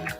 Hello,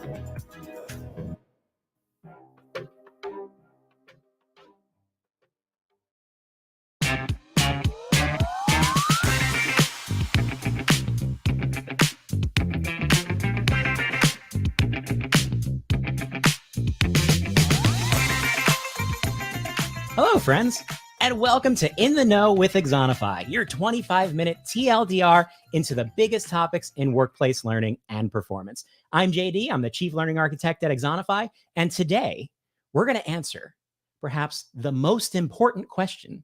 friends, and welcome to In the Know with Exonify, your 25-minute TLDR into the biggest topics in workplace learning and performance. I'm JD. I'm the Chief Learning Architect at Exonify, and today we're going to answer perhaps the most important question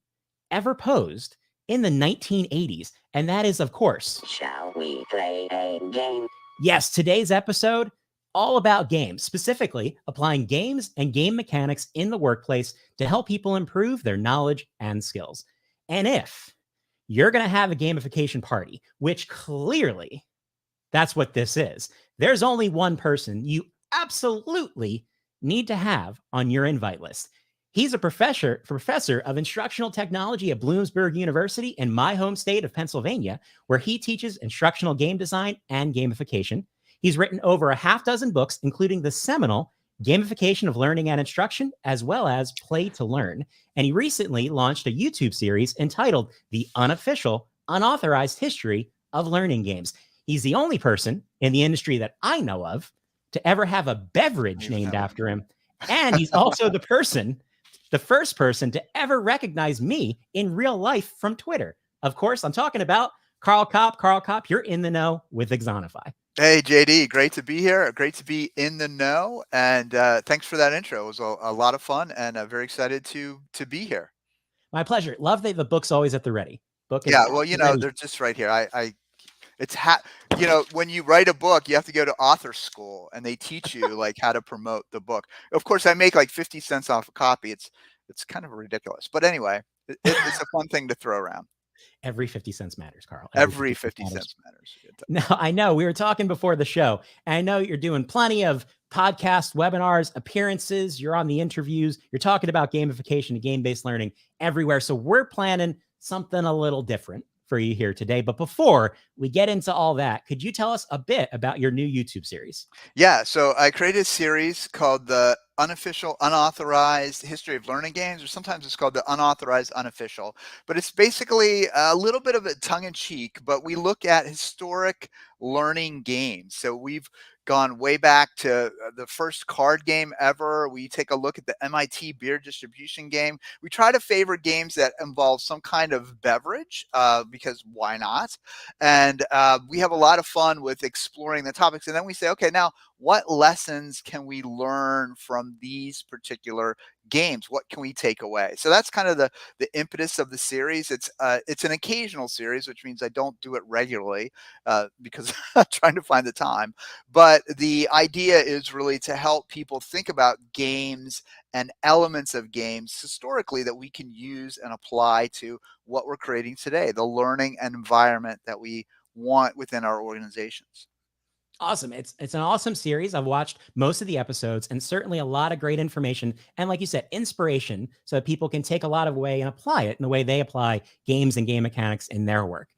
ever posed in the 1980s, and that is, of course, shall we play a game? Yes, today's episode all about games, specifically applying games and game mechanics in the workplace to help people improve their knowledge and skills. And if you're going to have a gamification party, which clearly that's what this is, there's only one person you absolutely need to have on your invite list. He's a professor of instructional technology at Bloomsburg University in my home state of Pennsylvania, where he teaches instructional game design and gamification. He's written over a half dozen books, including the seminal Gamification of Learning and Instruction, as well as Play to Learn. And he recently launched a YouTube series entitled The Unofficial, Unauthorized History of Learning Games. He's the only person in the industry that I know of to ever have a beverage named after him. And he's also the first person to ever recognize me in real life from Twitter. Of course, I'm talking about Karl Kapp. Karl Kapp, you're in the know with Exonify. Hey, JD, great to be here. Great to be in the know. And thanks for that intro. It was a lot of fun and very excited to be here. My pleasure. Love that the book's always at the ready. Yeah, well, they're just right here. When you write a book, you have to go to author school and they teach you like how to promote the book. Of course, I make like 50 cents off a copy. It's kind of ridiculous. But anyway, it's a fun thing to throw around. Every 50 cents matters, Karl. Every 50 cents matters. No, I know. We were talking before the show, and I know you're doing plenty of podcast, webinars, appearances. You're on the interviews. You're talking about gamification and game-based learning everywhere. So we're planning something a little different for you here today. But before we get into all that, could you tell us a bit about your new YouTube series? Yeah, so I created a series called the Unofficial, Unauthorized History of Learning Games, or sometimes it's called the Unauthorized Unofficial. But it's basically a little bit of a tongue-in-cheek, but we look at historic learning games. So we've gone way back to the first card game ever. We take a look at the MIT beer distribution game. We try to favor games that involve some kind of beverage because why not? And we have a lot of fun with exploring the topics. And then we say, okay, now what lessons can we learn from these particular games? What can we take away? So that's kind of the impetus of the series. It's an occasional series, which means I don't do it regularly because I'm trying to find the time. But the idea is really to help people think about games and elements of games historically that we can use and apply to what we're creating today, the learning environment that we want within our organizations. Awesome. It's an awesome series. I've watched most of the episodes and certainly a lot of great information. And like you said, inspiration so that people can take a lot of away and apply it in the way they apply games and game mechanics in their work.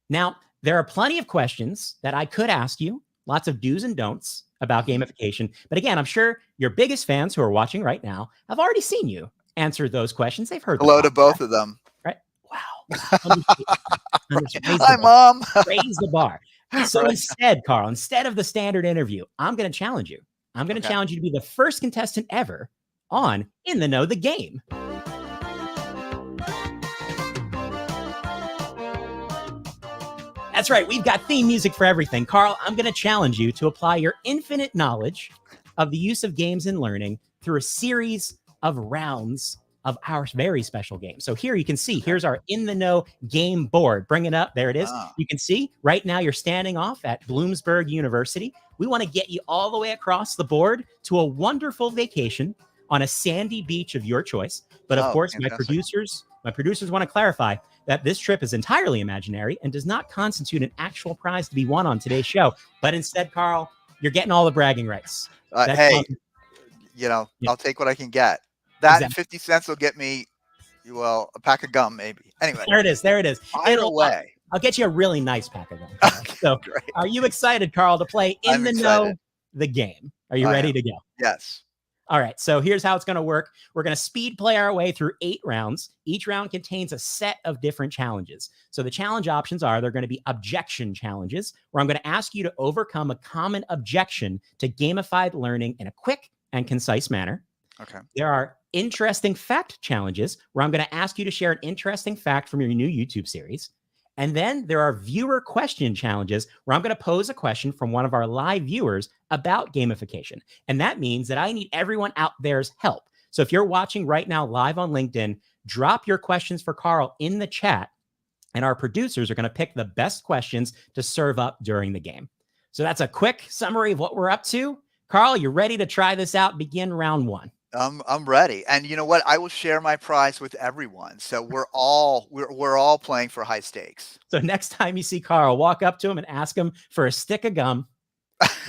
Now, there are plenty of questions that I could ask you, lots of do's and don'ts about gamification. But again, I'm sure your biggest fans who are watching right now have already seen you answer those questions. They've heard. Hello to both of them. Right? Wow. Hi, Mom. Raise the bar. So instead, Karl, instead of the standard interview, I'm going to challenge you. I'm going to challenge you to be the first contestant ever on In the Know the Game. That's right. We've got theme music for everything. Karl, I'm going to challenge you to apply your infinite knowledge of the use of games in learning through a series of rounds of our very special game. So here you can see, here's our In the Know game board. Bring it up. There it is. You can see right now you're standing off at Bloomsburg University. We want to get you all the way across the board to a wonderful vacation on a sandy beach of your choice. But of course, fantastic. My producers want to clarify that this trip is entirely imaginary and does not constitute an actual prize to be won on today's show. But instead, Karl, you're getting all the bragging rights. Hey, I'll take what I can get. That exactly. 50 cents will get me, well, a pack of gum, maybe. Anyway. There it is. There it is. Either way. I'll get you a really nice pack of gum. Okay, so great. Are you excited, Karl, to play In the Know the game. Are you I ready am. to go? Yes. All right, so here's how it's going to work. We're going to speed play our way through 8 rounds. Each round contains a set of different challenges. So the challenge options are they're going to be objection challenges, where I'm going to ask you to overcome a common objection to gamified learning in a quick and concise manner. Okay. There are interesting fact challenges, where I'm going to ask you to share an interesting fact from your new YouTube series. And then there are viewer question challenges, where I'm going to pose a question from one of our live viewers about gamification. And that means that I need everyone out there's help. So if you're watching right now live on LinkedIn, drop your questions for Karl in the chat, and our producers are going to pick the best questions to serve up during the game. So that's a quick summary of what we're up to. Karl, you ready to try this out? Begin round 1. I'm ready. And you know what? I will share my prize with everyone. So we're all playing for high stakes. So next time you see Karl, walk up to him and ask him for a stick of gum.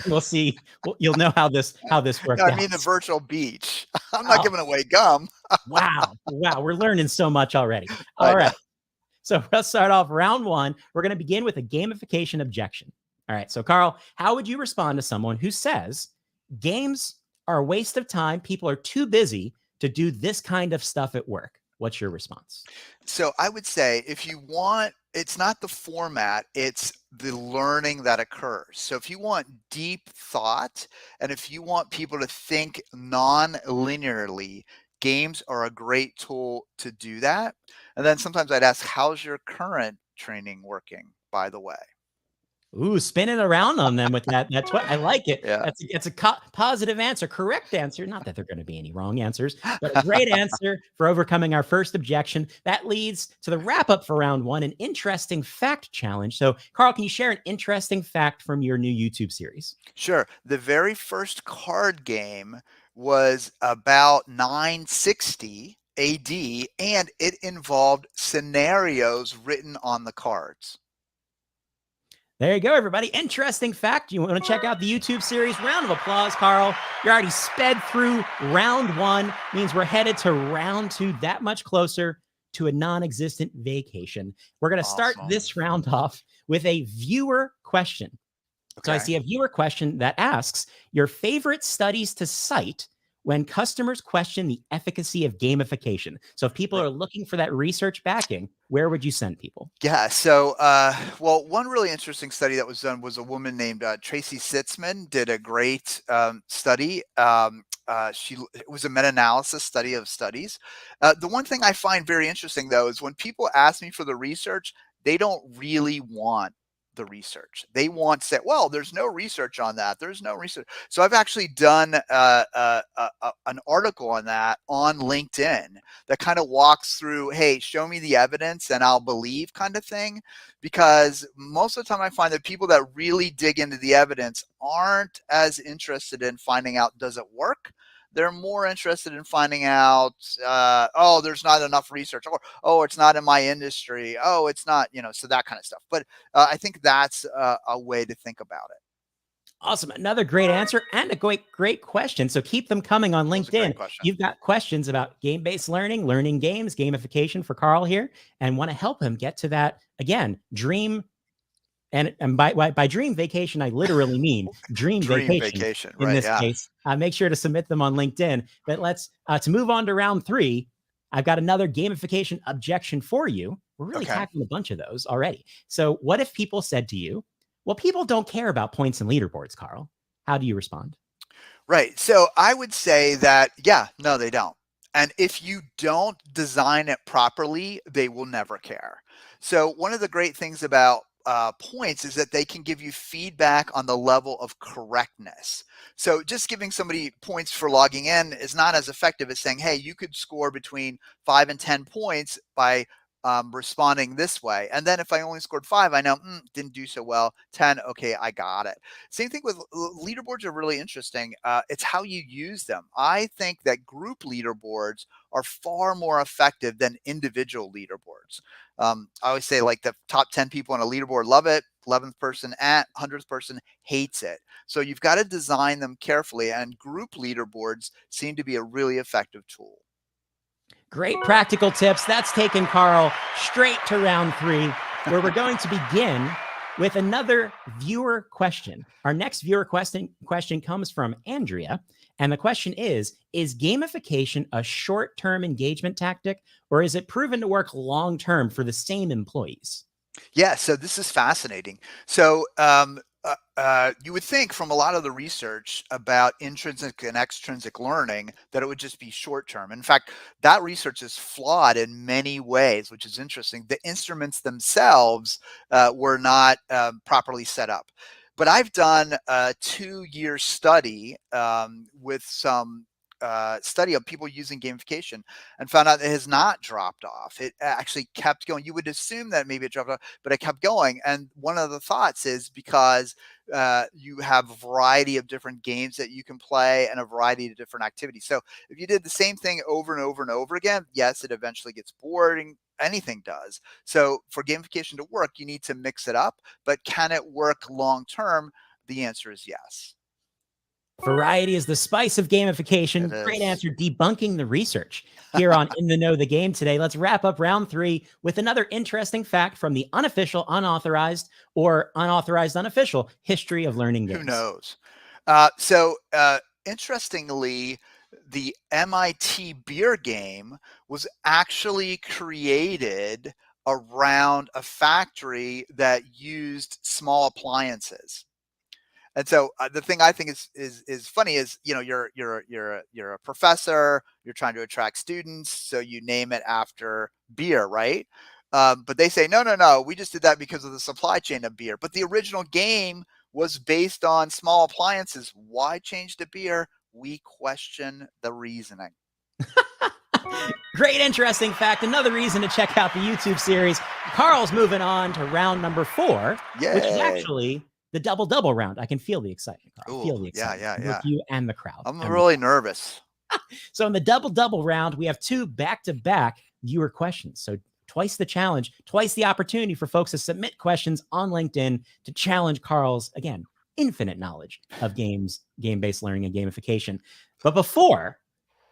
We'll see. You'll know how this worked No, I out. mean the virtual beach. I'm not giving away gum. Wow. We're learning so much already. I All know. right. So let's start off round 1. We're going to begin with a gamification objection. All right. So Karl, how would you respond to someone who says games are a waste of time? People are too busy to do this kind of stuff at work. What's your response? So I would say if you want, it's not the format, it's the learning that occurs. So if you want deep thought and if you want people to think non-linearly, games are a great tool to do that. And then sometimes I'd ask, how's your current training working, by the way? Ooh, spinning around on them with that. That's what I like it. Yeah. That's a positive answer, correct answer. Not that there are going to be any wrong answers, but a great answer for overcoming our first objection. That leads to the wrap up for round 1, an interesting fact challenge. So, Karl, can you share an interesting fact from your new YouTube series? Sure. The very first card game was about 960 AD, and it involved scenarios written on the cards. There you go, everybody. Interesting fact. You want to check out the YouTube series? Round of applause, Karl. You're already sped through round 1. Means we're headed to round 2, that much closer to a non-existent vacation. We're going to start this round off with a viewer question. Okay. So I see a viewer question that asks, your favorite studies to cite when customers question the efficacy of gamification. So if people are looking for that research backing, where would you send people? Yeah. So, well, one really interesting study that was done was a woman named Tracy Sitzman did a great study. It was a meta-analysis study of studies. The one thing I find very interesting, though, is when people ask me for the research, they don't really want the research. They want to say, well, there's no research on that. There's no research. So I've actually done an article on that on LinkedIn that kind of walks through, hey, show me the evidence and I'll believe kind of thing. Because most of the time I find that people that really dig into the evidence aren't as interested in finding out, does it work? They're more interested in finding out, oh, there's not enough research, or, oh, it's not in my industry. Oh, it's not, so that kind of stuff. But I think that's a way to think about it. Awesome. Another great answer and a great question. So keep them coming on LinkedIn. You've got questions about game-based learning, learning games, gamification for Karl here, and want to help him get to that, again, dream. And by dream vacation, I literally mean dream vacation in this case. Make sure to submit them on LinkedIn. But let's to move on to round 3. I've got another gamification objection for you. We're really tackling a bunch of those already. So what if people said to you, well, people don't care about points and leaderboards, Karl? How do you respond? Right. So I would say that, yeah, no, they don't. And if you don't design it properly, they will never care. So one of the great things about points is that they can give you feedback on the level of correctness. So just giving somebody points for logging in is not as effective as saying, hey, you could score between 5 and 10 points by responding this way. And then if I only scored 5, I know didn't do so well. 10, okay, I got it. Same thing with leaderboards are really interesting. It's how you use them. I think that group leaderboards are far more effective than individual leaderboards. I always say like the top 10 people on a leaderboard love it. 11th person at 100th person hates it. So you've got to design them carefully, and group leaderboards seem to be a really effective tool. Great practical tips. That's taken Karl straight to round 3, where we're going to begin with another viewer question. Our next viewer question comes from Andrea. And the question is gamification a short-term engagement tactic, or is it proven to work long-term for the same employees? Yeah, so this is fascinating. So you would think from a lot of the research about intrinsic and extrinsic learning that it would just be short term. In fact, that research is flawed in many ways, which is interesting. The instruments themselves were not properly set up. But I've done a 2-year study with some study of people using gamification and found out it has not dropped off. It actually kept going. You would assume that maybe it dropped off, but it kept going. And one of the thoughts is because you have a variety of different games that you can play and a variety of different activities. So if you did the same thing over and over and over again, yes, it eventually gets boring. Anything does. So for gamification to work, you need to mix it up. But can it work long term? The answer is yes. Variety is the spice of gamification. It Great is. answer, debunking the research here on In the Know the Game today. Let's wrap up round 3 with another interesting fact from the unofficial, unauthorized, or unauthorized, unofficial history of learning Who games. knows? Interestingly, the MIT beer game was actually created around a factory that used small appliances. And so the thing I think is funny is, you know, you're a professor, you're trying to attract students, so you name it after beer, right? But they say no, no, no, we just did that because of the supply chain of beer. But the original game was based on small appliances. Why change to beer? We question the reasoning. Great, interesting fact. Another reason to check out the YouTube series. Carl's moving on to round number 4, which is Yay! actually the double round. I can feel the excitement, Carl. Ooh, Feel the yeah, excitement, yeah, both yeah. you and the crowd. I'm really nervous. So in the double round, we have 2 back-to-back viewer questions. So twice the challenge, twice the opportunity for folks to submit questions on LinkedIn to challenge Carl's, again, infinite knowledge of games, game-based learning, and gamification. But before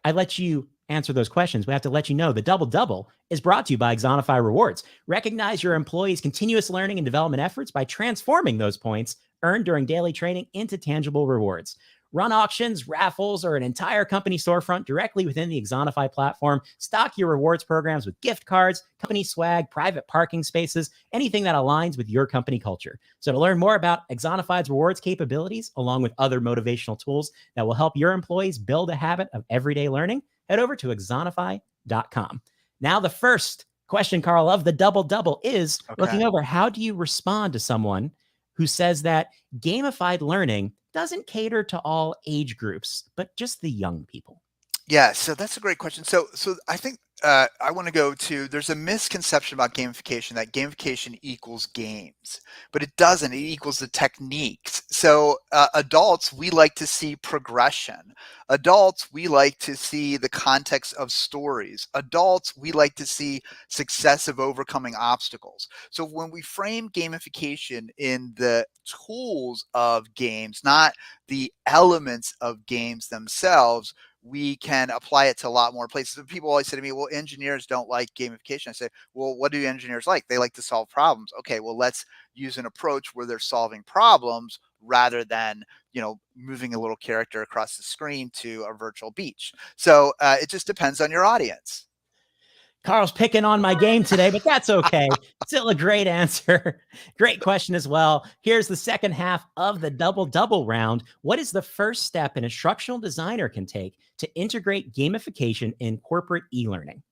I let you answer those questions, we have to let you know the double is brought to you by Exonify Rewards. Recognize your employees' continuous learning and development efforts by transforming those points earned during daily training into tangible rewards. Run auctions, raffles, or an entire company storefront directly within the Exonify platform. Stock your rewards programs with gift cards, company swag, private parking spaces, anything that aligns with your company culture. So to learn more about Exonify's rewards capabilities, along with other motivational tools that will help your employees build a habit of everyday learning, head over to exonify.com. Now, the first question, Carl, of the double is looking over how do you respond to someone who says that gamified learning doesn't cater to all age groups, but just the young people? Yeah, so that's a great question. So I think I want to go to there's a misconception about gamification that gamification equals games, but it doesn't. It equals the techniques. So adults, we like to see progression. Adults, we like to see the context of stories. Adults, we like to see success of overcoming obstacles. So when we frame gamification in the tools of games, not the elements of games themselves, we can apply it to a lot more places. People always say to me, well, engineers don't like gamification. I say, well, what do engineers like? They like to solve problems. Okay, well, let's use an approach where they're solving problems rather than, you know, moving a little character across the screen to a virtual beach. So it just depends on your audience. Carl's picking on my game today, but that's okay. Still a great answer. Great question as well. Here's the second half of the double round. What is the first step an instructional designer can take to integrate gamification in corporate e-learning?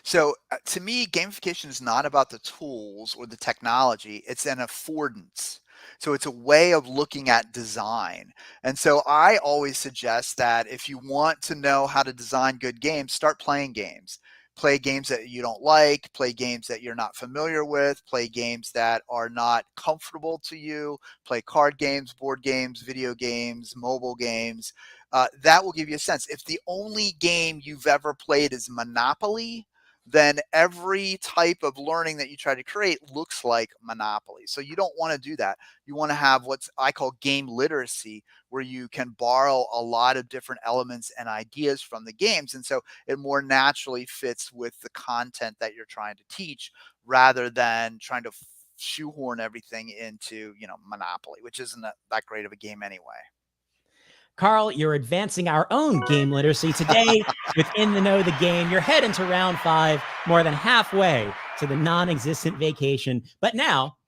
So to me, gamification is not about the tools or the technology, it's an affordance. So it's a way of looking at design. And so I always suggest that if you want to know how to design good games, start playing games. Play games that you don't like, play games that you're not familiar with, play games that are not comfortable to you, play card games, board games, video games, mobile games. That will give you a sense. If the only game you've ever played is Monopoly, then every type of learning that you try to create looks like Monopoly. So you don't want to do that. You want to have what I call game literacy, where you can borrow a lot of different elements and ideas from the games. And so it more naturally fits with the content that you're trying to teach rather than trying to shoehorn everything into, Monopoly, which isn't that great of a game anyway. Karl, you're advancing our own game literacy today with In the Know the Game. You're heading to round 5, more than halfway to the non-existent vacation. But now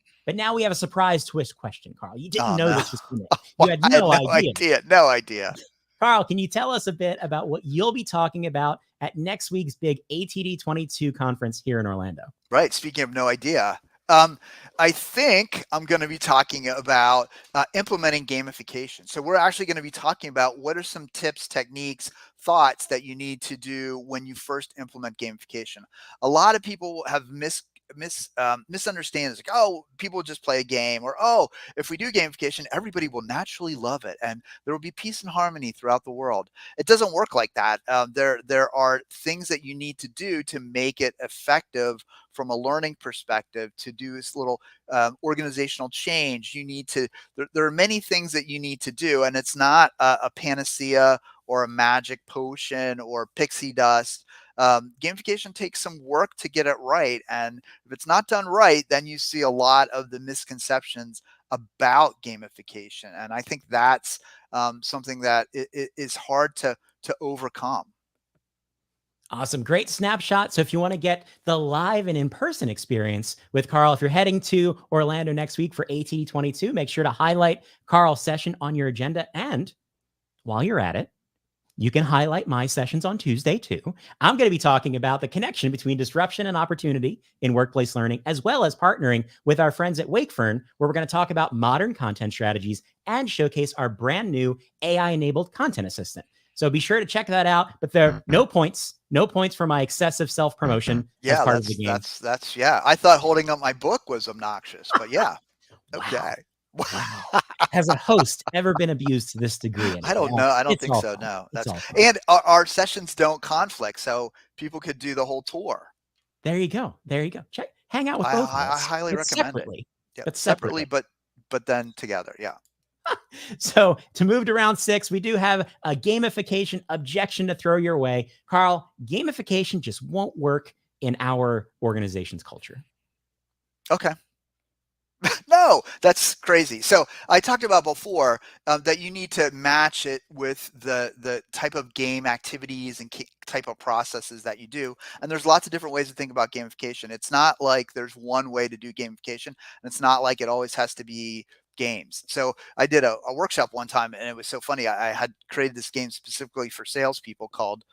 we have a surprise twist question, Karl. You didn't know No. this was coming. You had I had no idea. No idea. Karl, can you tell us a bit about what you'll be talking about at next week's big ATD 22 conference here in Orlando? Right. Speaking of no idea, I think I'm going to be talking about implementing gamification. So we're actually going to be talking about what are some tips, techniques, thoughts that you need to do when you first implement gamification. A lot of people have misunderstand. It's like, oh, people just play a game, or oh, if we do gamification, everybody will naturally love it and there will be peace and harmony throughout the world. It doesn't work like that. There are things that you need to do to make it effective from a learning perspective, to do this little organizational change. You need to, there are many things that you need to do, and it's not a panacea or a magic potion or pixie dust. Gamification takes some work to get it right. And if it's not done right, then you see a lot of the misconceptions about gamification. And I think that's something that is hard to overcome. Awesome. Great snapshot. So if you want to get the live and in-person experience with Karl, if you're heading to Orlando next week for ATD 22, make sure to highlight Karl's session on your agenda. And while you're at it, you can highlight my sessions on Tuesday too. I'm going to be talking about the connection between disruption and opportunity in workplace learning, as well as partnering with our friends at Wakefern, where we're going to talk about modern content strategies and showcase our brand new AI-enabled content assistant. So be sure to check that out. But there are no points for my excessive self-promotion as part of the game. That's yeah. I thought holding up my book was obnoxious, but yeah. Okay. Wow. Has a host ever been abused to this degree? Anyway? I don't know. I don't think so. No, and our sessions don't conflict, so people could do the whole tour. There you go. Hang out with both of us. I highly recommend separately, it. Yeah, but separately, but then together. Yeah. So to move to round 6, we do have a gamification objection to throw your way. Karl, gamification just won't work in our organization's culture. Okay. No, that's crazy. So I talked about before that you need to match it with the type of game activities and type of processes that you do. And there's lots of different ways to think about gamification. It's not like there's one way to do gamification, and it's not like it always has to be games. So I did a workshop one time, and it was so funny. I had created this game specifically for salespeople called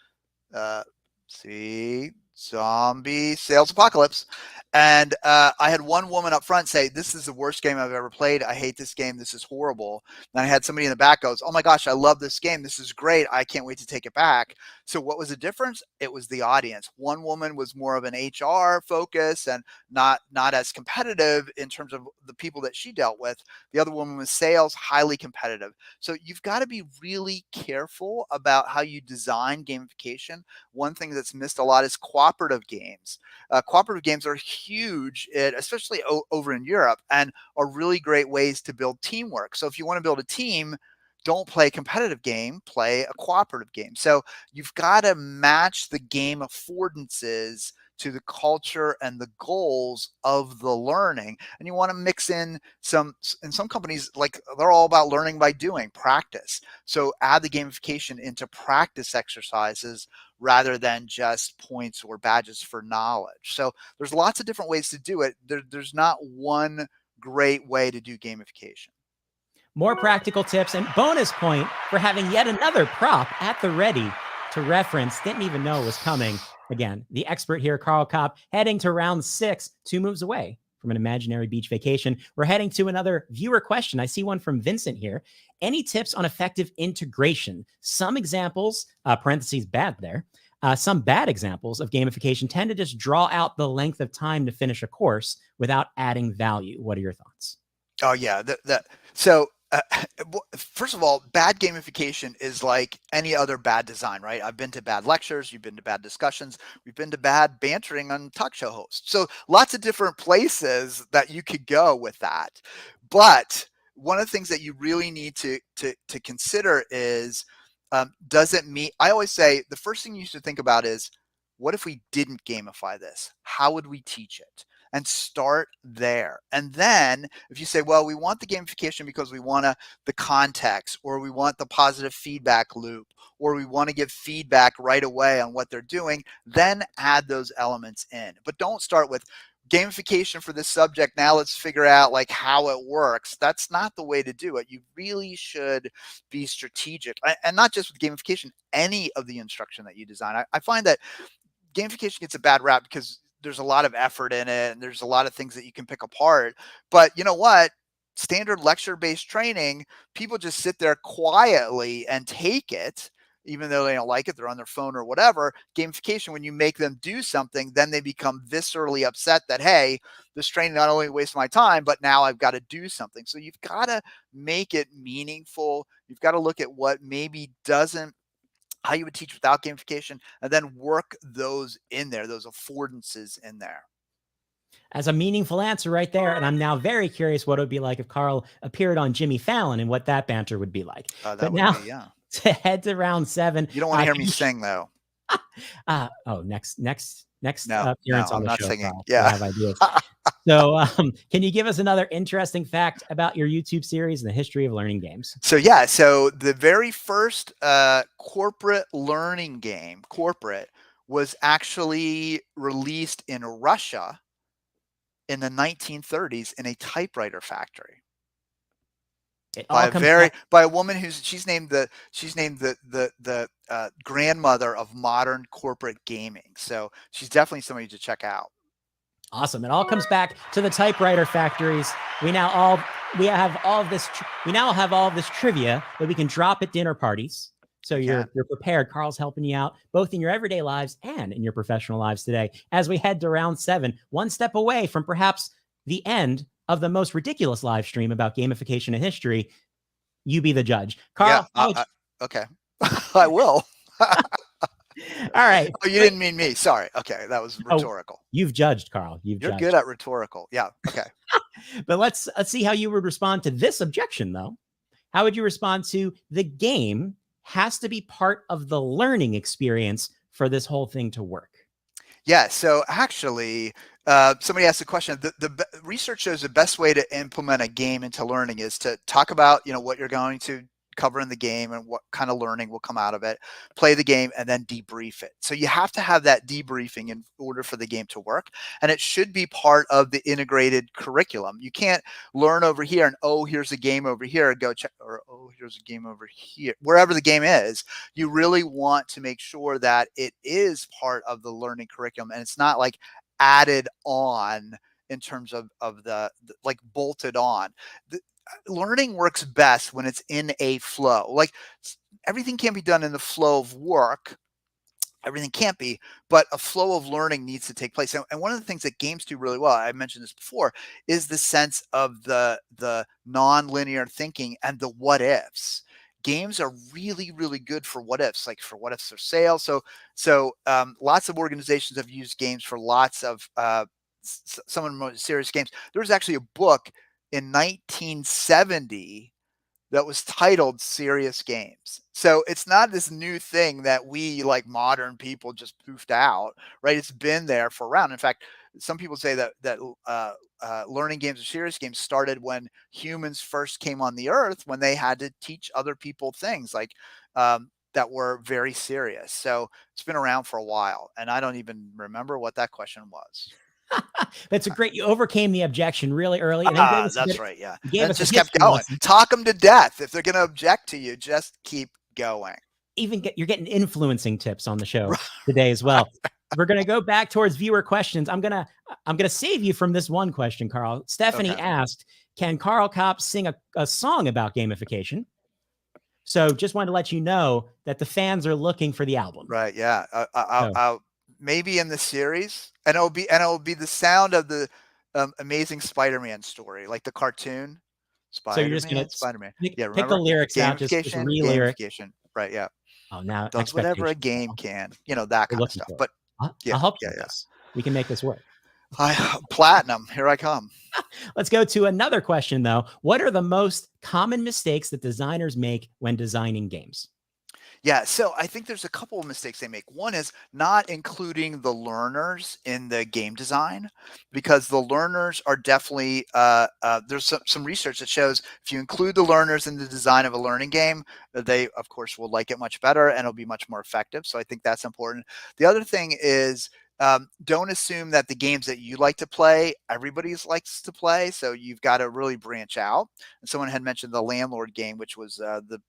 Zombie Sales Apocalypse. And I had one woman up front say, "This is the worst game I've ever played. I hate this game. This is horrible." And I had somebody in the back goes, "Oh my gosh, I love this game. This is great. I can't wait to take it back." So what was the difference? It was the audience. One woman was more of an HR focus and not as competitive in terms of the people that she dealt with. The other woman was sales, highly competitive. So you've got to be really careful about how you design gamification. One thing that's missed a lot is cooperative games. Cooperative games are huge, especially over in Europe, and are really great ways to build teamwork. So if you want to build a team, don't play a competitive game, play a cooperative game. So you've got to match the game affordances to the culture and the goals of the learning. And you want to mix in some companies, like they're all about learning by doing, practice. So add the gamification into practice exercises rather than just points or badges for knowledge. So there's lots of different ways to do it. There's not one great way to do gamification. More practical tips and bonus point for having yet another prop at the ready to reference. Didn't even know it was coming. Again, the expert here, Karl Kapp, heading to round 6, 2 moves away from an imaginary beach vacation. We're heading to another viewer question. I see one from Vincent here. Any tips on effective integration? Some examples, parentheses bad there, some bad examples of gamification tend to just draw out the length of time to finish a course without adding value. What are your thoughts? Oh yeah, so first of all, bad gamification is like any other bad design, right? I've been to bad lectures, you've been to bad discussions, we've been to bad bantering on talk show hosts. So lots of different places that you could go with that. But one of the things that you really need to consider is, does it meet? I always say the first thing you should think about is, what if we didn't gamify this? How would we teach it? and start there. And then if you say, well, we want the gamification because we want the context, or we want the positive feedback loop, or we want to give feedback right away on what they're doing, then add those elements in. But don't start with gamification for this subject. Now let's figure out like how it works. That's not the way to do it. You really should be strategic, and not just with gamification, any of the instruction that you design. I find that gamification gets a bad rap because there's a lot of effort in it and there's a lot of things that you can pick apart. But you know what? Standard lecture-based training, people just sit there quietly and take it, even though they don't like it, they're on their phone or whatever. Gamification, when you make them do something, then they become viscerally upset that, hey, this training not only wastes my time, but now I've got to do something. So you've got to make it meaningful. You've got to look at what maybe doesn't, how you would teach without gamification, and then work those in there, those affordances in there. As a meaningful answer right there. And I'm now very curious what it would be like if Karl appeared on Jimmy Fallon and what that banter would be like. But now to head to round 7. You don't want to hear me sing though. Next No, appearance on I'm the not show. singing. Karl. Yeah. I have ideas. So can you give us another interesting fact about your YouTube series and the history of learning games? So yeah, so the very first corporate learning game, Corporate, was actually released in Russia in the 1930s in a typewriter factory. By a woman who's she's named the grandmother of modern corporate gaming. So she's definitely somebody to check out. Awesome. It all comes back to the typewriter factories. We now have all of this trivia that we can drop at dinner parties. So you're prepared. Karl's helping you out both in your everyday lives and in your professional lives today as we head to round 7, one step away from perhaps the end of the most ridiculous live stream about gamification and history. You be the judge. Karl. Okay. I will. All right. Oh, you didn't mean me. Sorry. Okay. That was rhetorical. You've judged, Karl. You're good at rhetorical. Yeah. Okay. But let's see how you would respond to this objection, though. How would you respond to the game has to be part of the learning experience for this whole thing to work? Yeah. So actually, somebody asked the question. The research shows the best way to implement a game into learning is to talk about, what you're going to cover in the game and what kind of learning will come out of it, play the game, and then debrief it. So you have to have that debriefing in order for the game to work. And it should be part of the integrated curriculum. You can't learn over here and, oh, here's a game over here, go check, or, oh, here's a game over here. Wherever the game is, you really want to make sure that it is part of the learning curriculum and it's not like added on in terms of the like bolted on. Learning works best when it's in a flow. Like everything can be done in the flow of work. Everything can't be, but a flow of learning needs to take place. And one of the things that games do really well, I mentioned this before, is the sense of the non-linear thinking and the what ifs. Games are really, really good for what ifs, like for what ifs for sale. So lots of organizations have used games for lots of some of the most serious games. There was actually a book in 1970 that was titled Serious Games. So it's not this new thing that we like modern people just poofed out, right? It's been there for around. In fact, some people say that learning games or serious games started when humans first came on the earth, when they had to teach other people things like that were very serious. So it's been around for a while, and I don't even remember what that question was. That's a great. You overcame the objection really early. And then that's right. Yeah. And just kept going. Lesson. Talk them to death. If they're going to object to you, just keep going. You're getting influencing tips on the show today as well. We're going to go back towards viewer questions. I'm going to save you from this one question, Karl. Stephanie asked, can Karl Kapp sing a song about gamification? So just wanted to let you know that the fans are looking for the album. Right. Yeah. I'll maybe in the series, and it'll be the sound of the Amazing Spider-Man story, like the cartoon. So you're just gonna Spider-Man. pick the lyrics out, just re-lyric. Right? Yeah. Oh, now does whatever a game can, that kind of stuff. For. But I'll help you with this. We can make this work. Platinum. Here I come. Let's go to another question though. What are the most common mistakes that designers make when designing games? Yeah, so I think there's a couple of mistakes they make. One is not including the learners in the game design, because the learners are definitely there's some research that shows if you include the learners in the design of a learning game, they of course will like it much better and it'll be much more effective. So I think that's important. The other thing is, don't assume that the games that you like to play, everybody likes to play. So you've got to really branch out. And someone had mentioned the landlord game, which was the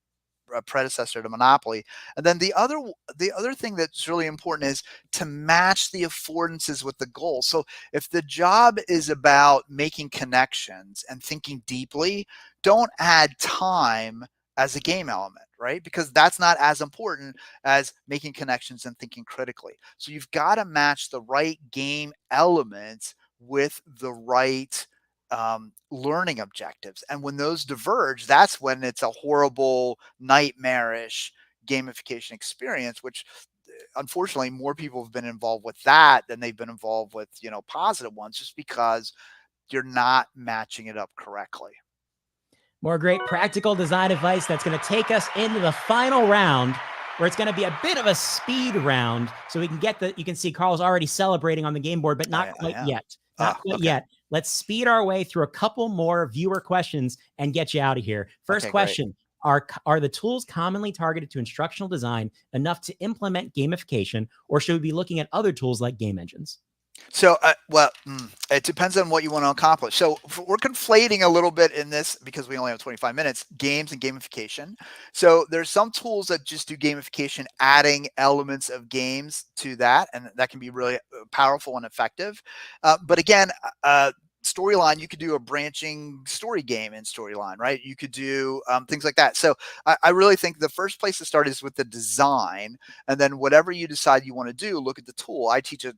predecessor to Monopoly. And then the other thing that's really important is to match the affordances with the goal. So if the job is about making connections and thinking deeply, don't add time as a game element, right? Because that's not as important as making connections and thinking critically. So you've got to match the right game elements with the right learning objectives. And when those diverge, that's when it's a horrible, nightmarish gamification experience, which unfortunately more people have been involved with that than they've been involved with, positive ones, just because you're not matching it up correctly. More great practical design advice that's going to take us into the final round, where it's going to be a bit of a speed round. So we can you can see Carl's already celebrating on the game board, but not I quite am. yet. Not quite Okay. yet. Let's speed our way through a couple more viewer questions and get you out of here. First Okay, great. question. Are the tools commonly targeted to instructional design enough to implement gamification, or should we be looking at other tools like game engines? So, it depends on what you want to accomplish. So, we're conflating a little bit in this because we only have 25 minutes, games and gamification. So, there's some tools that just do gamification, adding elements of games to that, and that can be really powerful and effective. But again, storyline, you could do a branching story game in storyline, right? You could do things like that. So, I really think the first place to start is with the design, and then whatever you decide you want to do, look at the tool. I teach a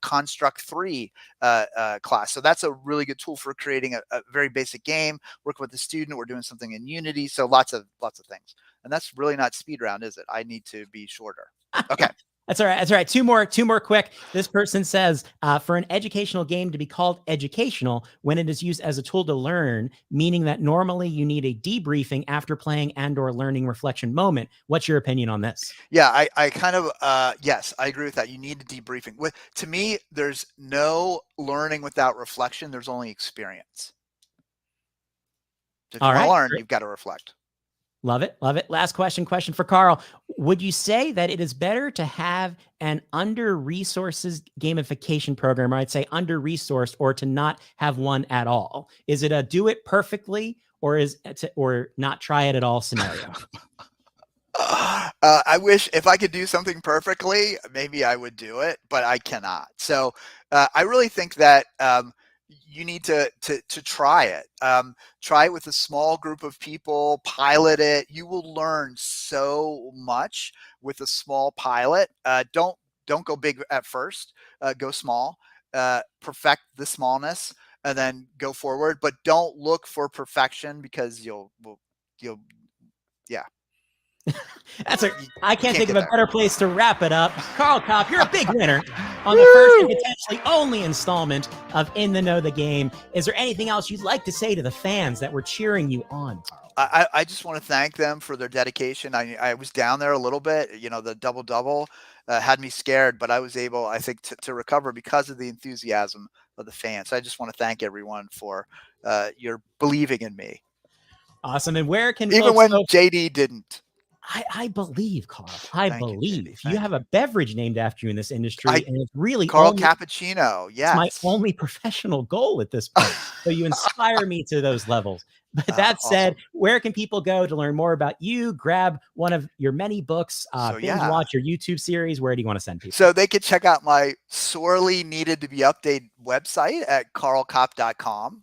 construct 3 class, so that's a really good tool for creating a very basic game. Work with the student. We're doing something in Unity, so lots of things. And that's really not speed round, is it? I need to be shorter. Okay. That's all right. That's all right. Two more quick. This person says, for an educational game to be called educational when it is used as a tool to learn, meaning that normally you need a debriefing after playing and or learning reflection moment. What's your opinion on this? Yeah, I kind of yes, I agree with that. You need a debriefing. To me, there's no learning without reflection. There's only experience. If you All want to right. learn, Great. you've got to reflect. Love it. Love it. Last question for Karl. Would you say that it is better to have an under-resources gamification program, or I'd say under-resourced, or to not have one at all? Is it a do it perfectly, or or not try it at all scenario? I wish if I could do something perfectly, maybe I would do it, but I cannot. So I really think that you need to try it. Try it with a small group of people, pilot it. You will learn so much with a small pilot. Don't go big at first. Go small. Perfect the smallness, and then go forward. But don't look for perfection, because you'll yeah. That's a. I You can't can't think of get a there. better place to wrap it up. Karl Kapp, you're a big winner on the first and potentially only installment of In the Know the Game. Is there anything else you'd like to say to the fans that were cheering you on, Karl? I just want to thank them for their dedication. I was down there a little bit, the double had me scared, but I was able, I think, to recover because of the enthusiasm of the fans. So I just want to thank everyone for your believing in me, Awesome. And where can even folks when go? JD didn't. I believe, Karl. I Thank you, JD. believe you Thank have you. a beverage named after you in this industry, I and it's really Carl only Cappuccino. it's my Yes. only professional goal at this point. So you inspire me to those levels. But that said, Awesome. where can people go to learn more about you? Grab one of your many books, So binge yeah. watch your YouTube series. Where do you want to send people? So they could check out my sorely needed to be updated website at karlkapp.com.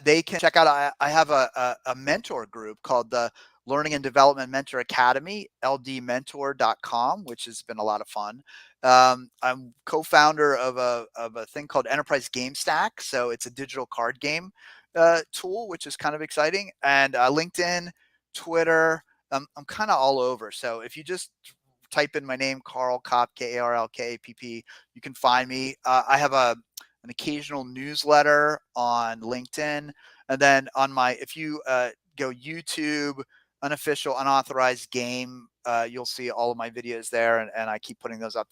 They can check out, I have a mentor group called the Learning and Development Mentor Academy, ldmentor.com, which has been a lot of fun. I'm co-founder of a thing called Enterprise Game Stack. So it's a digital card game tool, which is kind of exciting. And LinkedIn, Twitter, I'm kind of all over. So if you just type in my name, Karl Kapp, Karlkapp, you can find me. I have an occasional newsletter on LinkedIn. And then if you go YouTube, Unofficial, Unauthorized Game you'll see all of my videos there, and I keep putting those up.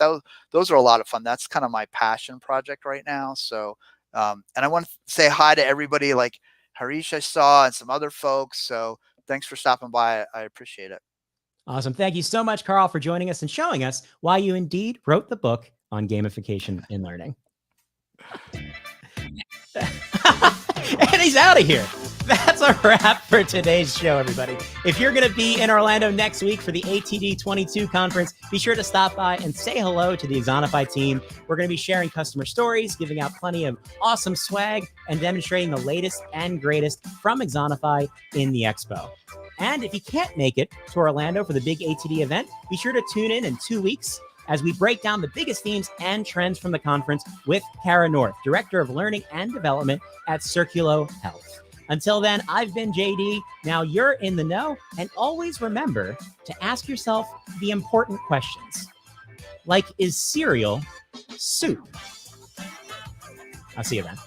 Those are a lot of fun. That's kind of my passion project right now. So, and I want to say hi to everybody like Harish I saw and some other folks. So thanks for stopping by. I appreciate it. Awesome. Thank you so much, Karl, for joining us and showing us why you indeed wrote the book on gamification in learning. And he's out of here. That's a wrap for today's show, everybody. If you're going to be in Orlando next week for the ATD 22 conference, be sure to stop by and say hello to the Exonify team. We're going to be sharing customer stories, giving out plenty of awesome swag, and demonstrating the latest and greatest from Exonify in the expo. And if you can't make it to Orlando for the big ATD event, be sure to tune in 2 weeks as we break down the biggest themes and trends from the conference with Kara North, Director of Learning and Development at Circulo Health. Until then, I've been JD. Now you're in the know, and always remember to ask yourself the important questions. Like, is cereal soup? I'll see you then.